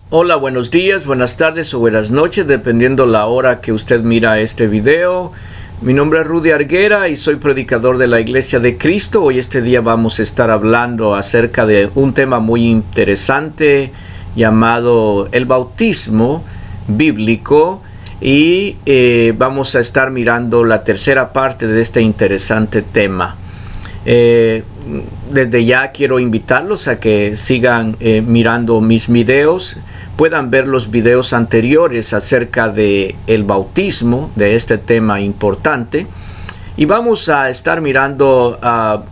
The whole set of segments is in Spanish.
Hola, buenos días, buenas tardes o buenas noches, dependiendo la hora que usted mira este video. Mi nombre es Rudy Arguera y soy predicador de la Iglesia de Cristo. Hoy este día vamos a estar hablando acerca de un tema muy interesante llamado el bautismo bíblico y vamos a estar mirando la tercera parte de este interesante tema. Desde ya quiero invitarlos a que sigan mirando mis videos, puedan ver los videos anteriores acerca de el bautismo, de este tema importante, y vamos a estar mirando a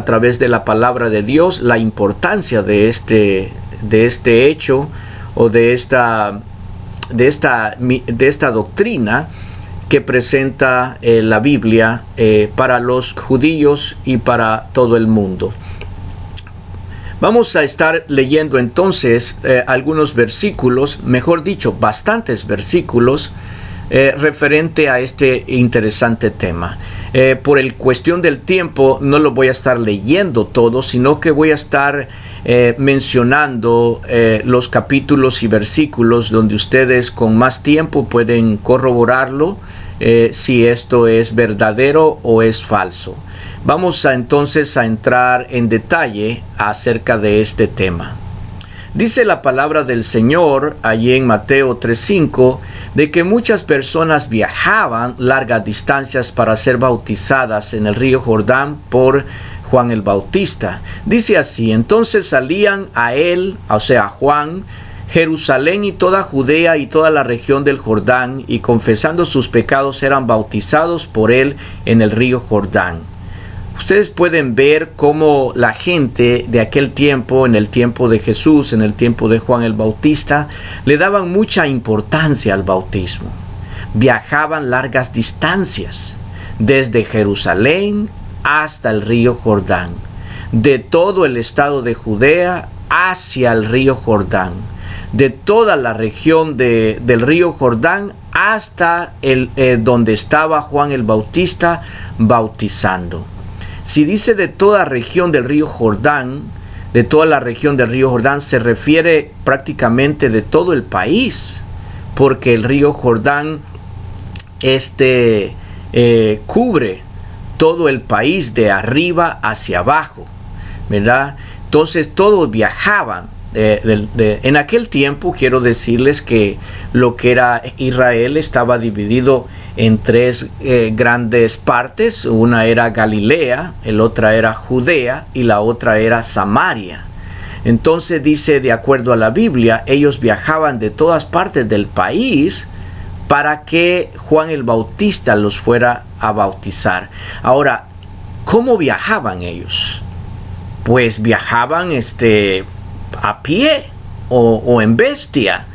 través de la palabra de Dios la importancia de este hecho o de esta doctrina que presenta la Biblia para los judíos y para todo el mundo. Vamos a estar leyendo entonces algunos versículos, mejor dicho, bastantes versículos referente a este interesante tema. Por el cuestión del tiempo no lo voy a estar leyendo todo, sino que voy a estar mencionando los capítulos y versículos donde ustedes con más tiempo pueden corroborarlo si esto es verdadero o es falso. Vamos entonces a entrar en detalle acerca de este tema. Dice la palabra del Señor allí en Mateo 3:5 de que muchas personas viajaban largas distancias para ser bautizadas en el río Jordán por Juan el Bautista. Dice así: entonces salían a él, o sea, a Juan, Jerusalén y toda Judea y toda la región del Jordán, y confesando sus pecados eran bautizados por él en el río Jordán. Ustedes pueden ver cómo la gente de aquel tiempo, en el tiempo de Jesús, en el tiempo de Juan el Bautista, le daban mucha importancia al bautismo. Viajaban largas distancias, desde Jerusalén hasta el río Jordán, de todo el estado de Judea hacia el río Jordán, de toda la región del río Jordán hasta donde estaba Juan el Bautista bautizando. Si dice de toda región del río Jordán, de toda la región del río Jordán, se refiere prácticamente de todo el país, porque el río Jordán cubre todo el país de arriba hacia abajo, ¿verdad? Entonces todos viajaban. En aquel tiempo quiero decirles que lo que era Israel estaba dividido en tres grandes partes. Una era Galilea, la otra era Judea y la otra era Samaria. Entonces dice, de acuerdo a la Biblia, ellos viajaban de todas partes del país para que Juan el Bautista los fuera a bautizar. Ahora, ¿cómo viajaban ellos? Pues viajaban a pie o en bestia,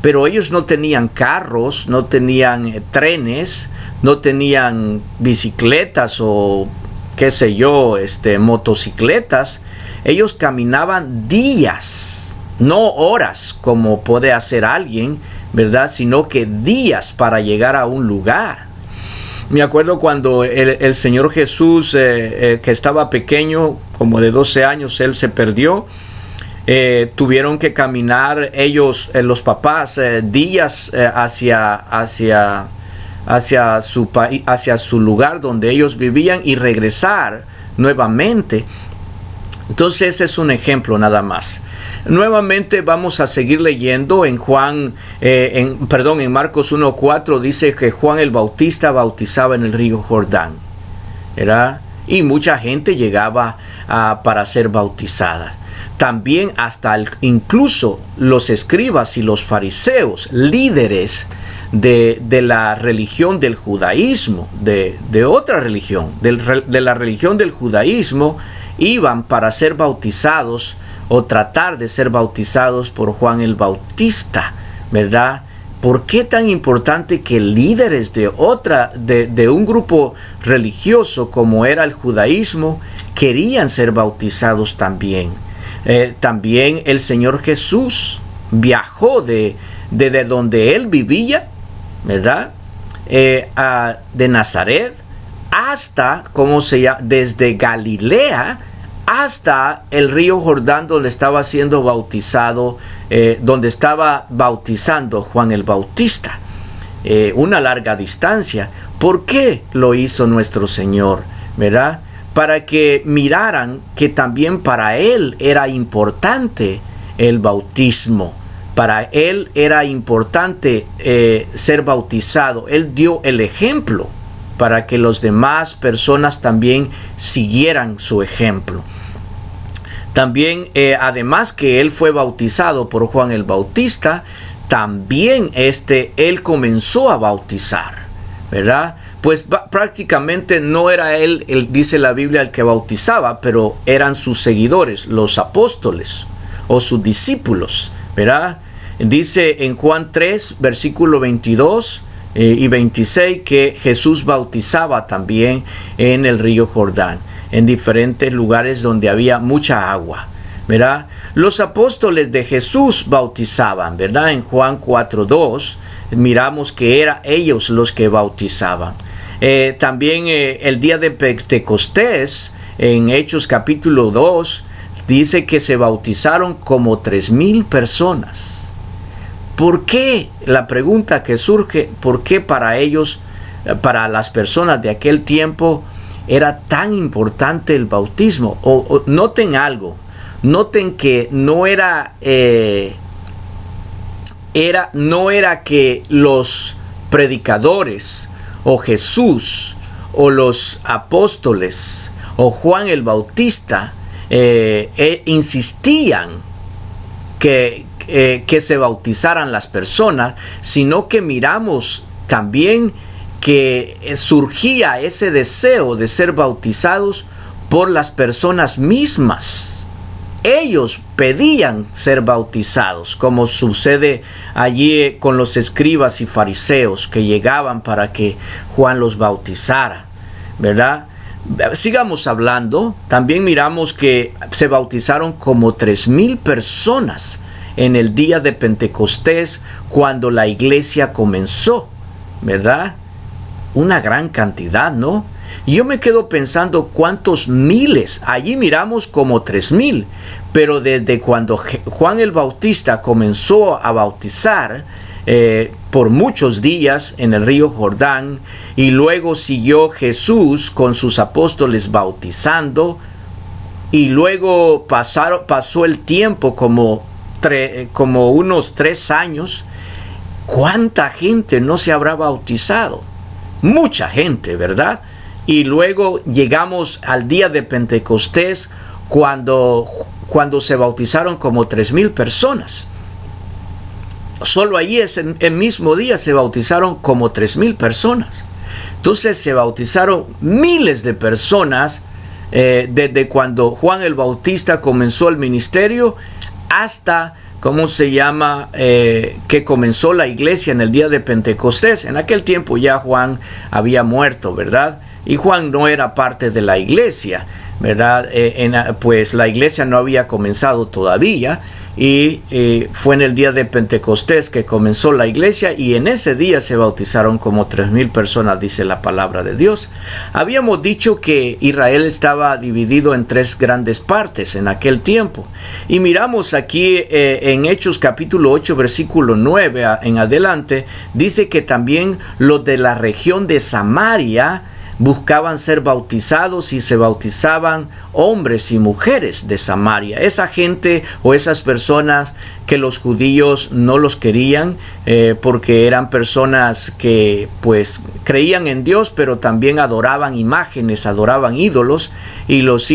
pero ellos no tenían carros, no tenían trenes, no tenían bicicletas o qué sé yo, motocicletas. Ellos caminaban días, no horas como puede hacer alguien, ¿verdad? Sino que días para llegar a un lugar. Me acuerdo cuando el Señor Jesús, que estaba pequeño, como de 12 años, él se perdió. Tuvieron que caminar ellos, los papás, días hacia su lugar donde ellos vivían y regresar nuevamente. Entonces ese es un ejemplo nada más. Nuevamente vamos a seguir leyendo en en Marcos 1:4 dice que Juan el Bautista bautizaba en el río Jordán, ¿verdad? Y mucha gente llegaba para ser bautizada. También incluso los escribas y los fariseos, líderes de la religión del judaísmo, de otra religión, de la religión del judaísmo, iban para ser bautizados o tratar de ser bautizados por Juan el Bautista, ¿verdad? ¿Por qué tan importante que líderes de un grupo religioso como era el judaísmo querían ser bautizados también? También el Señor Jesús viajó de donde él vivía, ¿verdad? De Nazaret hasta, desde Galilea hasta el río Jordán, donde estaba siendo bautizado, donde estaba bautizando Juan el Bautista. Una larga distancia. ¿Por qué lo hizo nuestro Señor? ¿Verdad? Para que miraran que también para Él era importante el bautismo. Para Él era importante ser bautizado. Él dio el ejemplo para que las demás personas también siguieran su ejemplo. También, además que Él fue bautizado por Juan el Bautista, también Él comenzó a bautizar, ¿verdad? Pues prácticamente no era él, dice la Biblia, el que bautizaba, pero eran sus seguidores, los apóstoles o sus discípulos, ¿verdad? Dice en Juan 3, versículo 22 y 26, que Jesús bautizaba también en el río Jordán, en diferentes lugares donde había mucha agua, ¿verdad? Los apóstoles de Jesús bautizaban, ¿verdad? En Juan 4:2 miramos que eran ellos los que bautizaban. También el día de Pentecostés, en Hechos capítulo 2, dice que se bautizaron como 3,000 personas. ¿Por qué? La pregunta que surge, ¿por qué para ellos, para las personas de aquel tiempo, era tan importante el bautismo? Noten algo, noten que no era que los predicadores o Jesús o los apóstoles o Juan el Bautista insistían que se bautizaran las personas, sino que miramos también que surgía ese deseo de ser bautizados por las personas mismas. Ellos pedían ser bautizados, como sucede allí con los escribas y fariseos que llegaban para que Juan los bautizara, ¿verdad? Sigamos hablando. También miramos que se bautizaron como 3,000 personas en el día de Pentecostés, cuando la iglesia comenzó, ¿verdad? Una gran cantidad, ¿no? Y yo me quedo pensando cuántos miles. Allí miramos como 3,000, pero desde cuando Juan el Bautista comenzó a bautizar por muchos días en el río Jordán, y luego siguió Jesús con sus apóstoles bautizando, y luego pasó el tiempo como unos 3 años. ¿Cuánta gente no se habrá bautizado? Mucha gente, ¿verdad? Y luego llegamos al día de Pentecostés, cuando se bautizaron como 3,000 personas. Solo allí, el mismo día, se bautizaron como 3,000 personas. Entonces se bautizaron miles de personas desde cuando Juan el Bautista comenzó el ministerio hasta, que comenzó la iglesia en el día de Pentecostés. En aquel tiempo ya Juan había muerto, ¿verdad? Y Juan no era parte de la iglesia, ¿verdad? Pues la iglesia no había comenzado todavía, y fue en el día de Pentecostés que comenzó la iglesia, y en ese día se bautizaron como 3,000 personas, dice la palabra de Dios. Habíamos dicho que Israel estaba dividido en 3 grandes partes en aquel tiempo, y miramos aquí en Hechos capítulo 8 versículo 9 en adelante, dice que también los de la región de Samaria buscaban ser bautizados, y se bautizaban hombres y mujeres de Samaria. Esa gente o esas personas que los judíos no los querían, porque eran personas que pues creían en Dios, pero también adoraban imágenes, adoraban ídolos, y los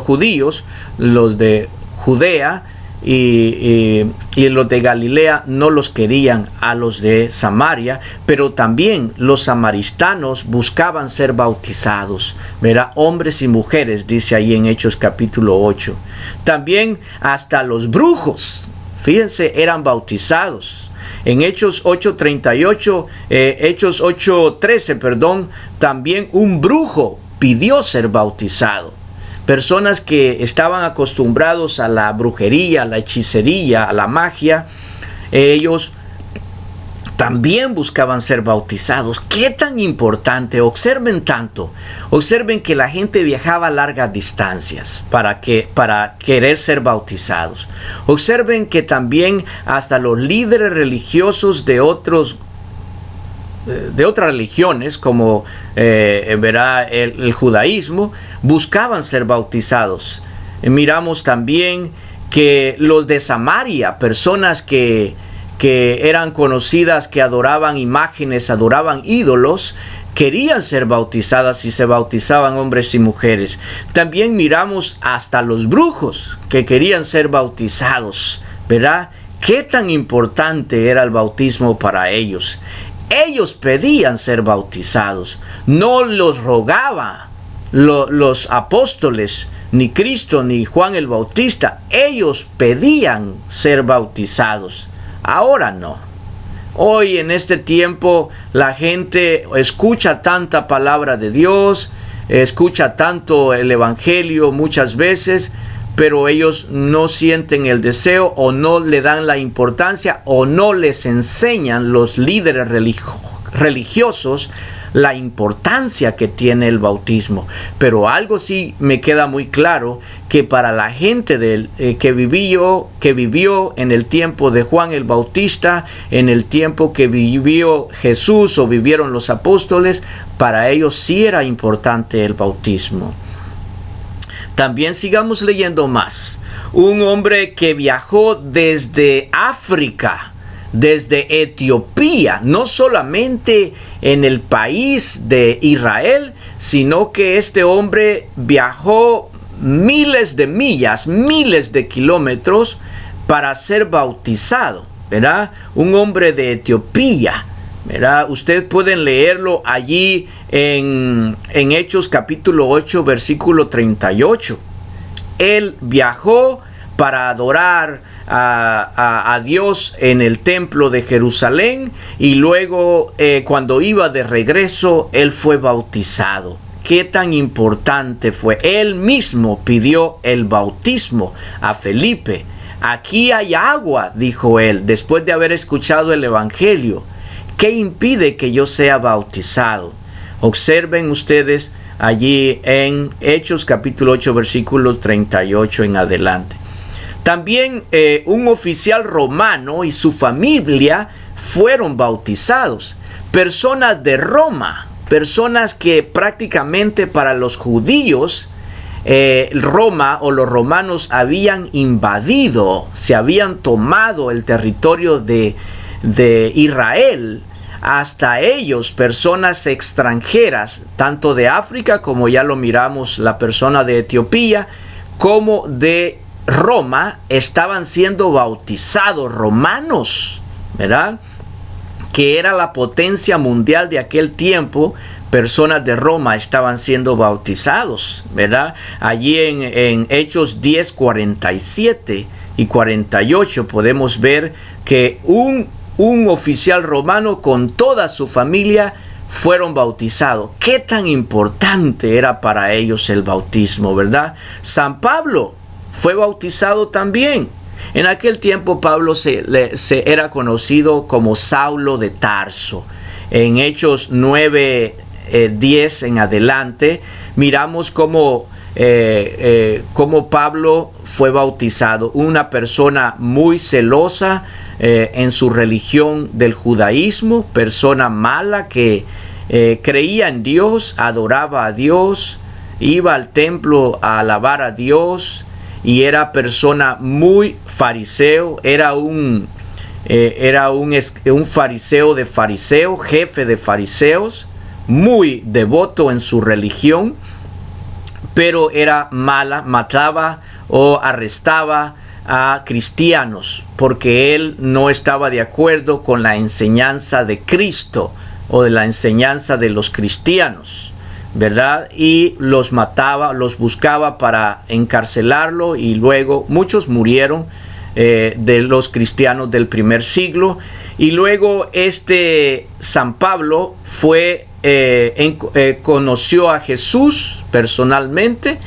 judíos, los de Judea y los de Galilea, no los querían a los de Samaria, pero también los samaritanos buscaban ser bautizados, ¿verdad? Hombres y mujeres, dice ahí en Hechos capítulo 8. También hasta los brujos, fíjense, eran bautizados. En Hechos 8:38, Hechos 8:13, también un brujo pidió ser bautizado. Personas que estaban acostumbrados a la brujería, a la hechicería, a la magia, ellos también buscaban ser bautizados. ¿Qué tan importante? Observen que la gente viajaba a largas distancias para querer ser bautizados. Observen que también hasta los líderes religiosos de otras religiones, como el judaísmo, buscaban ser bautizados. Miramos también que los de Samaria, personas que eran conocidas, que adoraban imágenes, adoraban ídolos, querían ser bautizadas y se bautizaban hombres y mujeres. También miramos hasta los brujos que querían ser bautizados, ¿verdad? ¿Qué tan importante era el bautismo para ellos? Ellos pedían ser bautizados, no los rogaba los apóstoles, ni Cristo, ni Juan el Bautista. Ellos pedían ser bautizados. Ahora no. Hoy en este tiempo la gente escucha tanta palabra de Dios, escucha tanto el evangelio muchas veces, pero ellos no sienten el deseo o no le dan la importancia o no les enseñan los líderes religiosos la importancia que tiene el bautismo. Pero algo sí me queda muy claro, que para la gente que vivió en el tiempo de Juan el Bautista, en el tiempo que vivió Jesús o vivieron los apóstoles, para ellos sí era importante el bautismo. También sigamos leyendo más. Un hombre que viajó desde África, desde Etiopía, no solamente en el país de Israel, sino que este hombre viajó miles de millas, miles de kilómetros para ser bautizado, ¿verdad? Un hombre de Etiopía, ¿verdad? Ustedes pueden leerlo allí en Hechos capítulo 8, versículo 38. Él viajó para adorar a Dios en el templo de Jerusalén, y luego cuando iba de regreso, él fue bautizado. ¿Qué tan importante fue? Él mismo pidió el bautismo a Felipe. Aquí hay agua, dijo él, después de haber escuchado el evangelio. ¿Qué impide que yo sea bautizado? Observen ustedes allí en Hechos capítulo 8, versículo 38 en adelante. También un oficial romano y su familia fueron bautizados. Personas de Roma, personas que prácticamente para los judíos, Roma o los romanos habían invadido, se habían tomado el territorio de Israel. Hasta ellos, personas extranjeras, tanto de África como ya lo miramos, la persona de Etiopía, como de Roma, estaban siendo bautizados. Romanos, ¿verdad?, que era la potencia mundial de aquel tiempo. Personas de Roma estaban siendo bautizados, ¿verdad? Allí en Hechos 10, 47 y 48 podemos ver que un oficial romano con toda su familia fueron bautizados. ¿Qué tan importante era para ellos el bautismo, verdad? San Pablo fue bautizado también. En aquel tiempo Pablo se era conocido como Saulo de Tarso. En Hechos 9, 10 en adelante, miramos cómo Pablo fue bautizado. Una persona muy celosa en su religión del judaísmo, persona mala que creía en Dios, adoraba a Dios, iba al templo a alabar a Dios, y era persona muy fariseo, era un fariseo de fariseos, jefe de fariseos, muy devoto en su religión, pero era mala, mataba o arrestaba a cristianos porque él no estaba de acuerdo con la enseñanza de Cristo o de la enseñanza de los cristianos, ¿verdad? Y los mataba, los buscaba para encarcelarlo, y luego muchos murieron de los cristianos del primer siglo. Y luego San Pablo conoció a Jesús personalmente,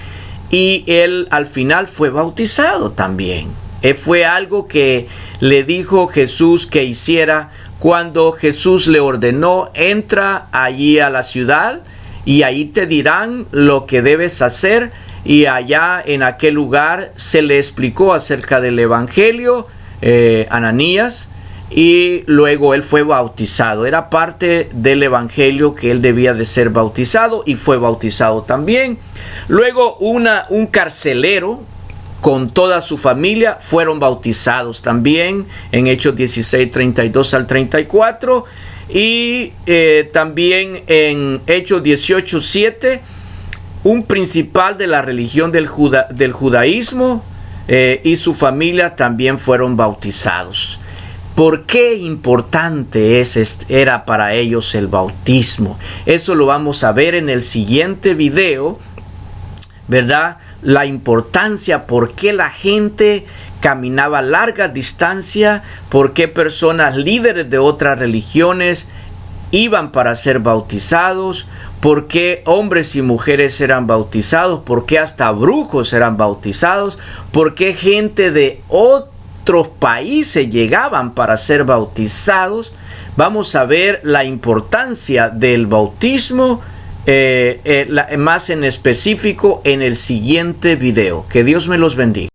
y él al final fue bautizado también. Fue algo que le dijo Jesús que hiciera cuando Jesús le ordenó: entra allí a la ciudad y ahí te dirán lo que debes hacer. Y allá en aquel lugar se le explicó acerca del evangelio, Ananías, y luego él fue bautizado. Era parte del evangelio que él debía de ser bautizado, y fue bautizado también. Luego un carcelero con toda su familia fueron bautizados también en Hechos 16, 32 al 34. Y también en Hechos 18, 7, un principal de la religión del judaísmo y su familia también fueron bautizados. ¿Por qué importante era para ellos el bautismo? Eso lo vamos a ver en el siguiente video, ¿verdad? La importancia, por qué la gente caminaba larga distancia, por qué personas líderes de otras religiones iban para ser bautizados, por qué hombres y mujeres eran bautizados, por qué hasta brujos eran bautizados, por qué gente de otros países llegaban para ser bautizados. Vamos a ver la importancia del bautismo, más en específico en el siguiente video. Que Dios me los bendiga.